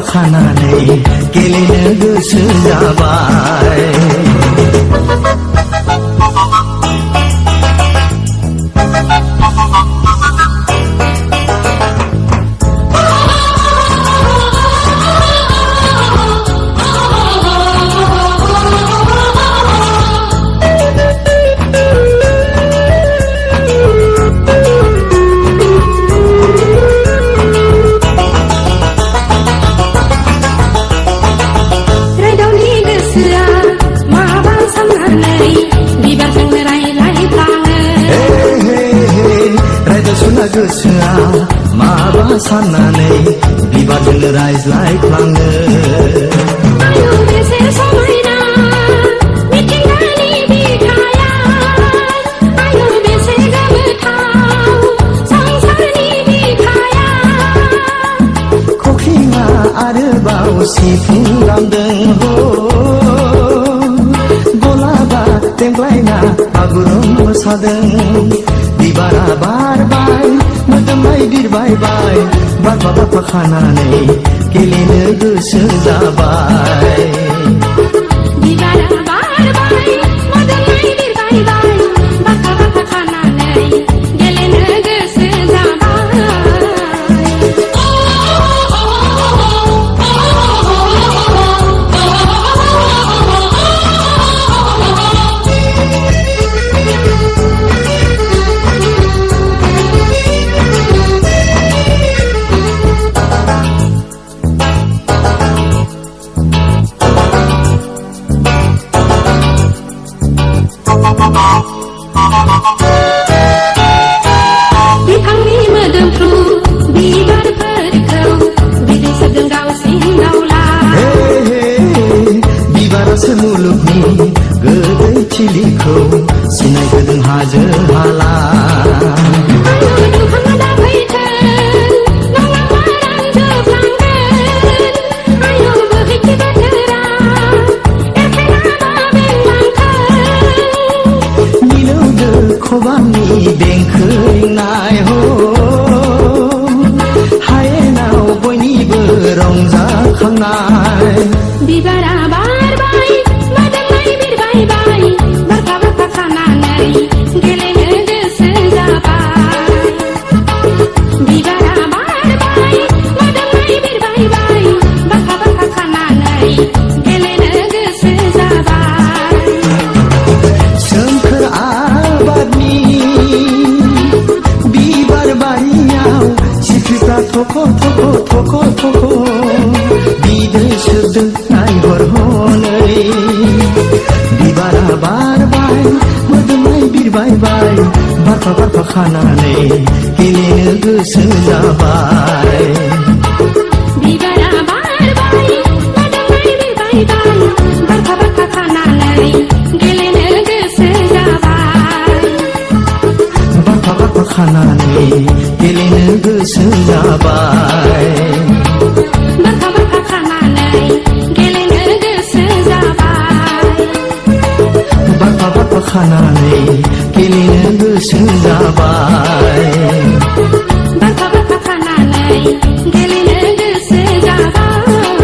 खानानै गेलेनो गोसो जाबाय गोसोआ माबा साननानै बिबारजों रायज्लायफ्लाङो आयौ बेसे समायना मिथिंगानि बिखाया आयौ बेसे गोमोथाव संसारनि बिखाया खख्रिङा आरोबाव सिफुं दामदों हो गलाबा देंग्लायना बागुरुम मोसादों बिबारा बारबाय मोदोमनाय बिरबायबाय बारफा बारफा खानानै गेलेनो गोसो जाबाय बिबारा बारबाय मोदोमनाय बिरबायबाय बारफा बारफा खानानै गेलेनो गोसो बिफांनि मोदोमफ्रु बिबारफोरखौ बिदै सोबदों दाउसिन दाउला बिबारासो मुलुगनि गोदै थिलिखौ सिनायहोदों हाजो हाला खबामनि देंखो रिंनाय हो हायेनाव बयनिबो रंजाखांनाय बिबारा बारबाय मोदोमनाय बिरबायबाय बारफा बारफा खानानै गेलेनो गोसो जाबाय बिबारा बारबाय मोदोमनाय बिरबायबाय बारफा बारफा खानानै गेलेनो गोसो जाबाय सोमखोर आबादनि बिबार बारियाव सिख्रिफ्रा थख' थख' थख' थख' बिदै सोबदों नायहर हनै बिबारा बारबाय मोदोमनाय बिरबायबाय बारफा बारफा खानानै गेलेनो गोसो जाबाय बिबारा बारबाय मोदोमनाय बिरबायबाय बारफा बारफा खानानै गेलेनो गोसो जाबाय बारफा बारफा खानानै गेलेनो गोसो जाबाय बारफा बारफा खानानै गेलेनो गोसो जाबाय बारफा बारफा खानानै गेलेनो गोसो जाबाय बारफा बारफा खानानै गेलेनो गोसो जाबाय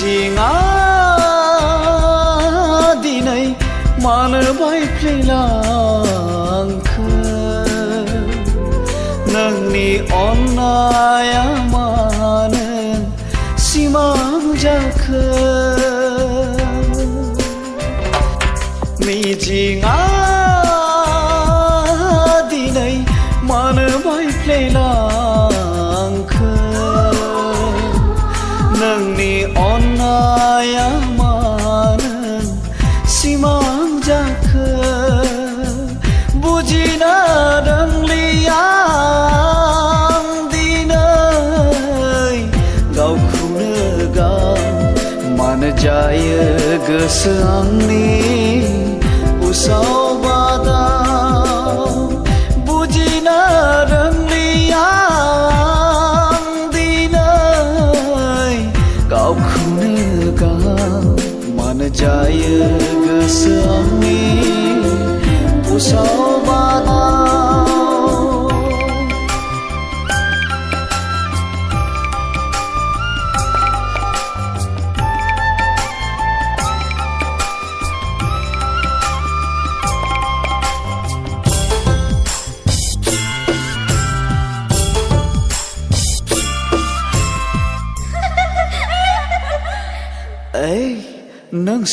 मिजिङा दिनै मानो बायफ्लेलांखो नोंनि अननाया मानो सिमां जाखो मिजिङा दिनै मानो बायफ्लेलांखो नोंनि अननाया मानो सिमां जाखो बुजिनो रोंलिया आं दिनै गावखौनो गाव मानो जायो गोसो आंनि उसाव बादाव बुजिनो रोंलिया आं दिनै गावखौनो गाव मानो जायो गोसो आंनि उसाव बादाव नों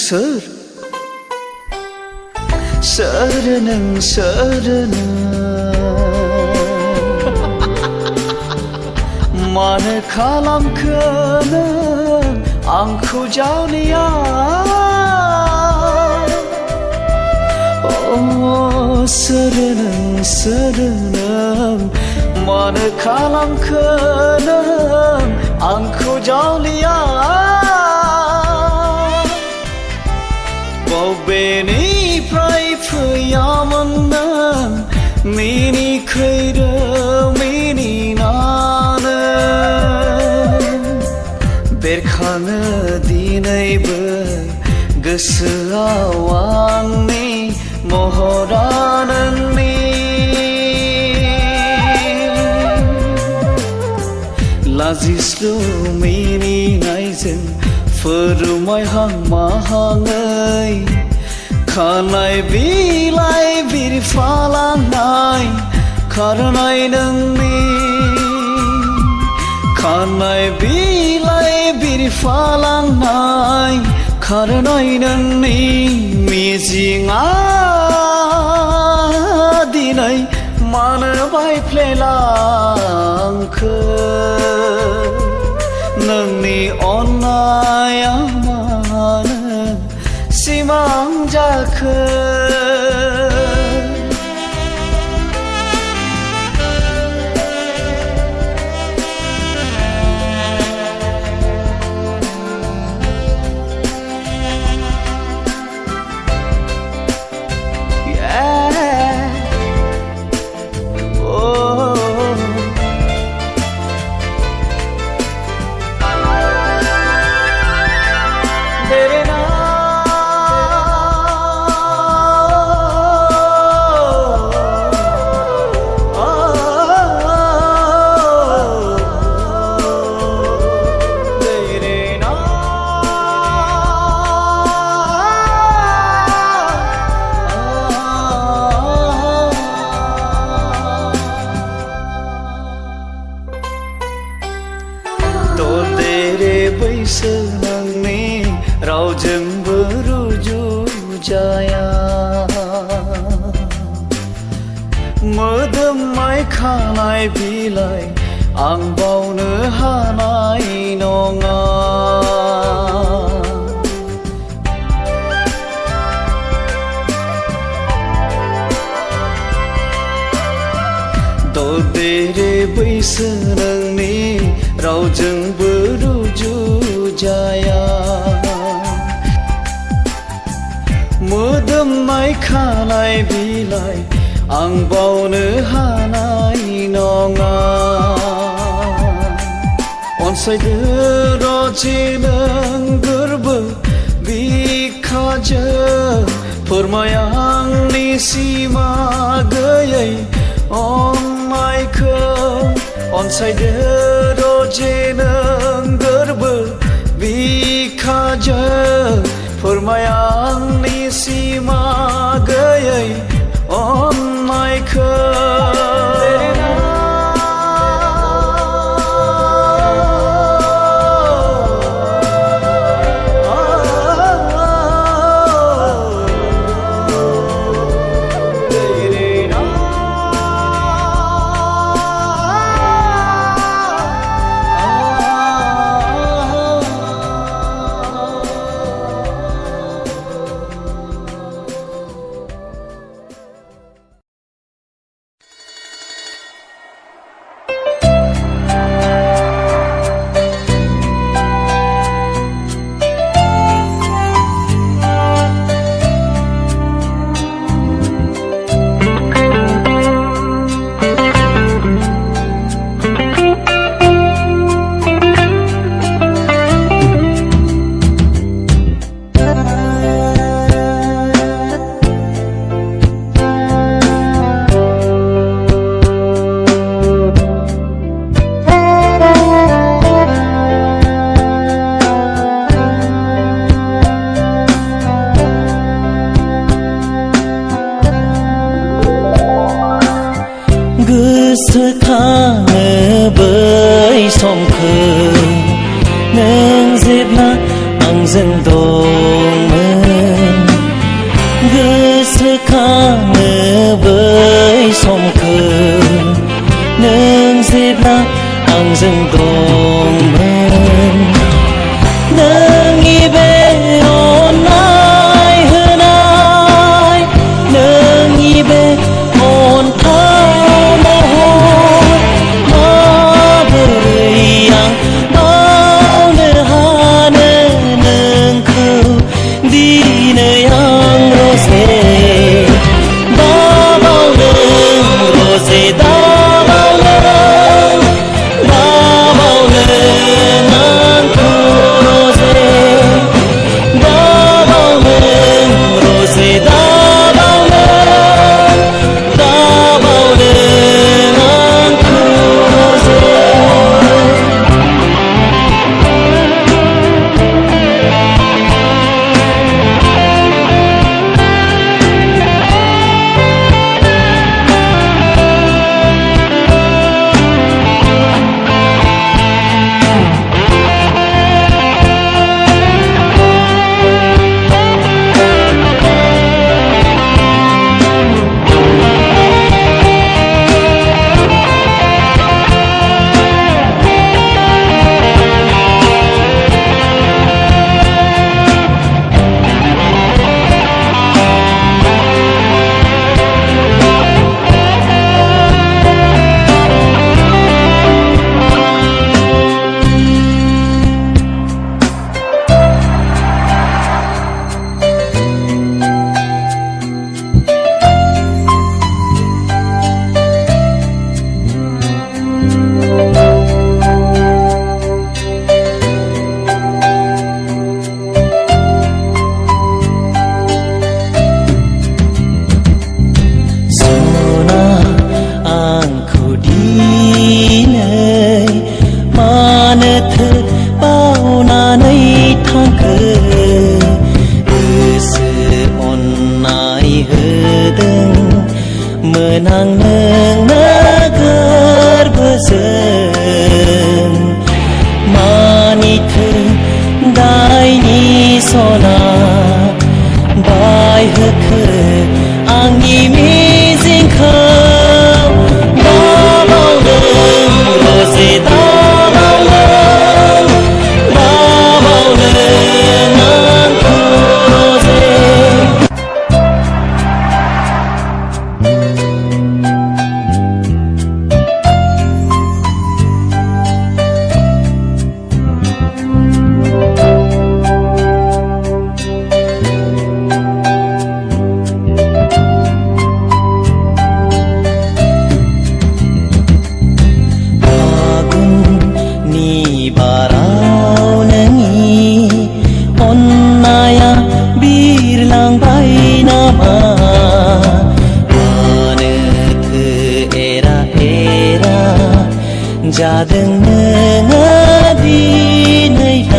सोर नों सोर मानो खालामखो नों आंखौ जावलिया सोर नों मानो खालामखो नों आंखौ जावलिया बबेनिफ्राय फैयामोन नों मिनिखैरो मिनिनानो बेरखाङो दिनैबो गोसोआव आंनि महरा नोंनि लाजिस्लु मिनिनायजों फोरमायहां माहाङै खानाय बिलाइ बिरफालांनाय खारनाय नोंनि खानाय बिलाइ बिरफालांनाय खारनाय नोंनि मिजिङा दिनै मानो बायफ्लेलांखो नोंनि अननाया मानो सिमां जाखो बैसो नोंनि रावजोंबो रुजुजाया मोदोमनाय खानाय बिलाइ आं बावनो हानाय नङा ददेरे बैसो नोंनि रावजोंबो रुजुजाया मोदोमनाय खानाय बिलाइ आं बावनो हानाय नङा अनसायदो रजे नों गोरबो बिखाजों फोरमाय आंनि सिमा गैयै अननायखौ अनसायदो रजे नों गोरबो बिखा फोरमाय आंनि सिमा गैयै अननायखौ गोसोखाङो बै समखौ नों जेब्ला आंजों दंमोन गोसोखाङो बै समखौ नों जेब्ला आंजों दंमोन नोंनि बे अननाय होनाय नोंनि बे जादों नोङो दिनैहाय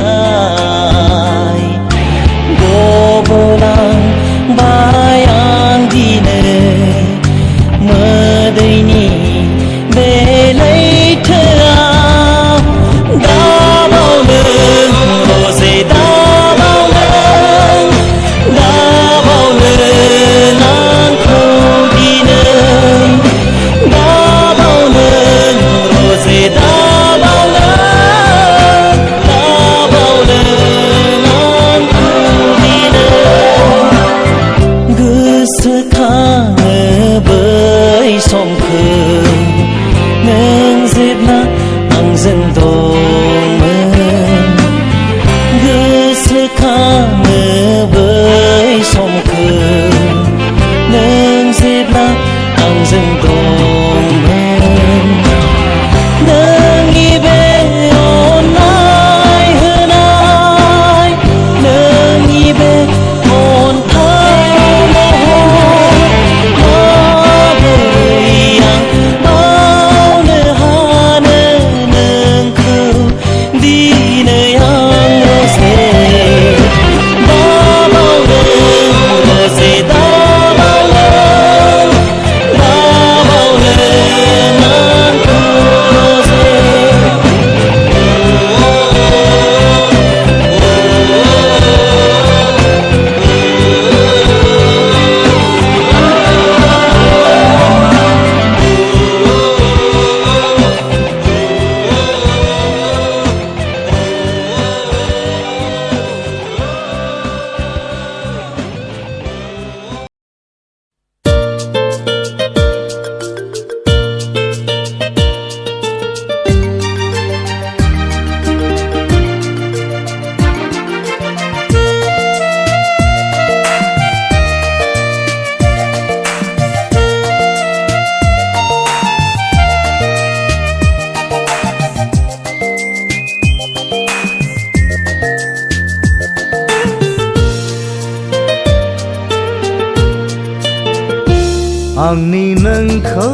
आंनि नोंखौ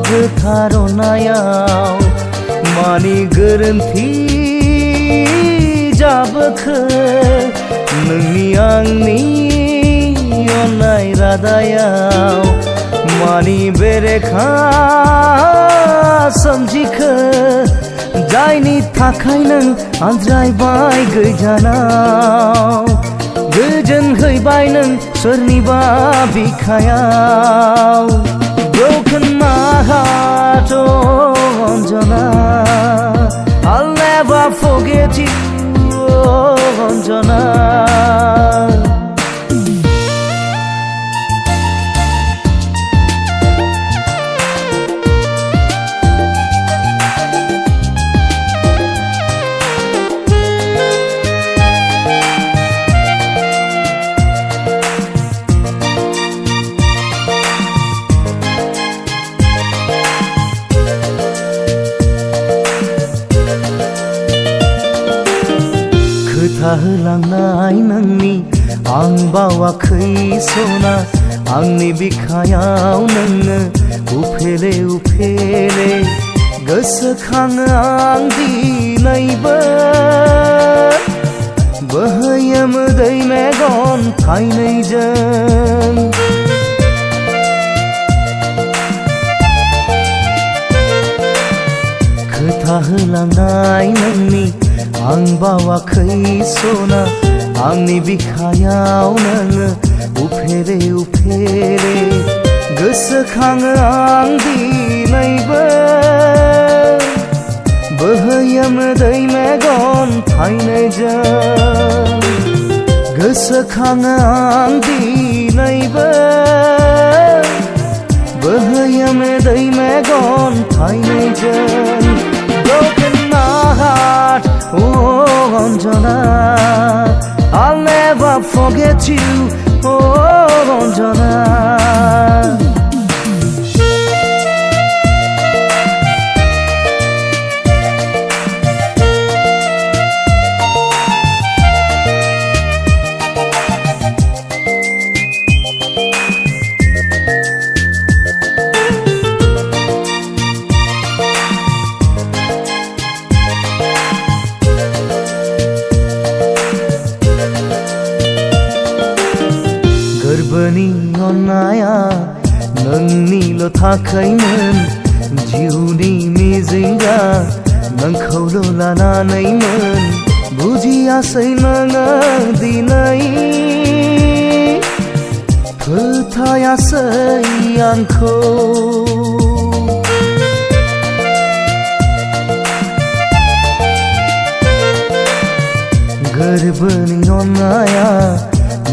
गोथार अननायाव मानि गोरोन्थि जाबोखो नोंनि आंनि अननाय रादायाव मानि बेरेखा सोमजिखो जायनि थाखाय नों आनज्रायबाय गोजानाव गोजोन हैबाय नों सोरनिबा बिखायाव Broken my heart, oh Anjana, I'll never forget you, oh Anjana. खोथा होलांनाय नोंनि आं बावाखै सना आंनि बिखायाव नोङो उफेले उफेले गोसोखाङो आं दिनैबो बोहैयो मोदै मेगन थाइनैजों खोथा होलांनाय नोंनि आं बावाखै सना आंनि बिखायाव नोङो उफेरे उफेरे गोसोखाङो आं दिनैबो बोहैयो मोदै मेगन थाइनैजों गोसोखाङो आं दिनैबो बोहैयो मोदै मेगन थाइनैजों Broken my heart, oh Anjana, I'll never forget you, oh Anjana. गोरबोनि अननाया नोंनिल' थाखायमोन जिउनि मिजिंगा नोंखौल' लानानैमोन बुजियासै नोङो दिनै फोथायासै आंखौ गोरबोनि अननाया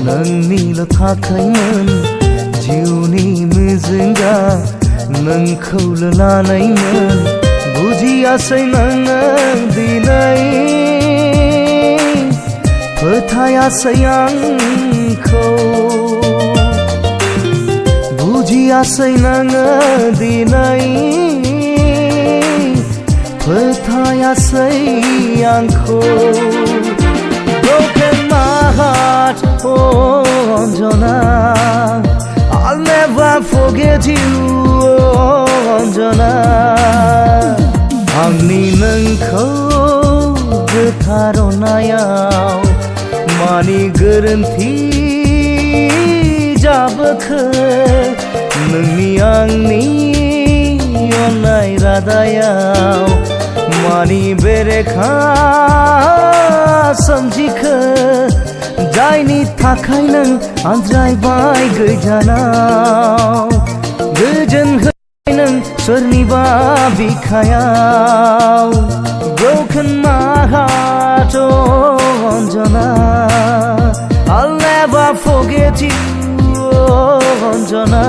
नोंनिल' थाखायमोन जिउनि मिजिंगा नोंखौल' लानायमोन बुजियासै नोङो दिनै फोथायासै आंखौ बुजियासै नोङो दिनै फोथायासै आंखौ Broken my heart, oh Anjana, I'll never forget you, oh Anjana. आंनि नोंखौ गोथार अननायाव मानि गोरोन्थि जाबोखो नोंनि आंनि अननाय रादायाव मानि बेरेखा सोमजिखो जायनि थाखाय नों आनज्रायबाय गोजानाव गोजोन हैबाय नों सोरनिबा बिखायाव Broken my heart, oh Anjana, I'll never forget you, oh Anjana.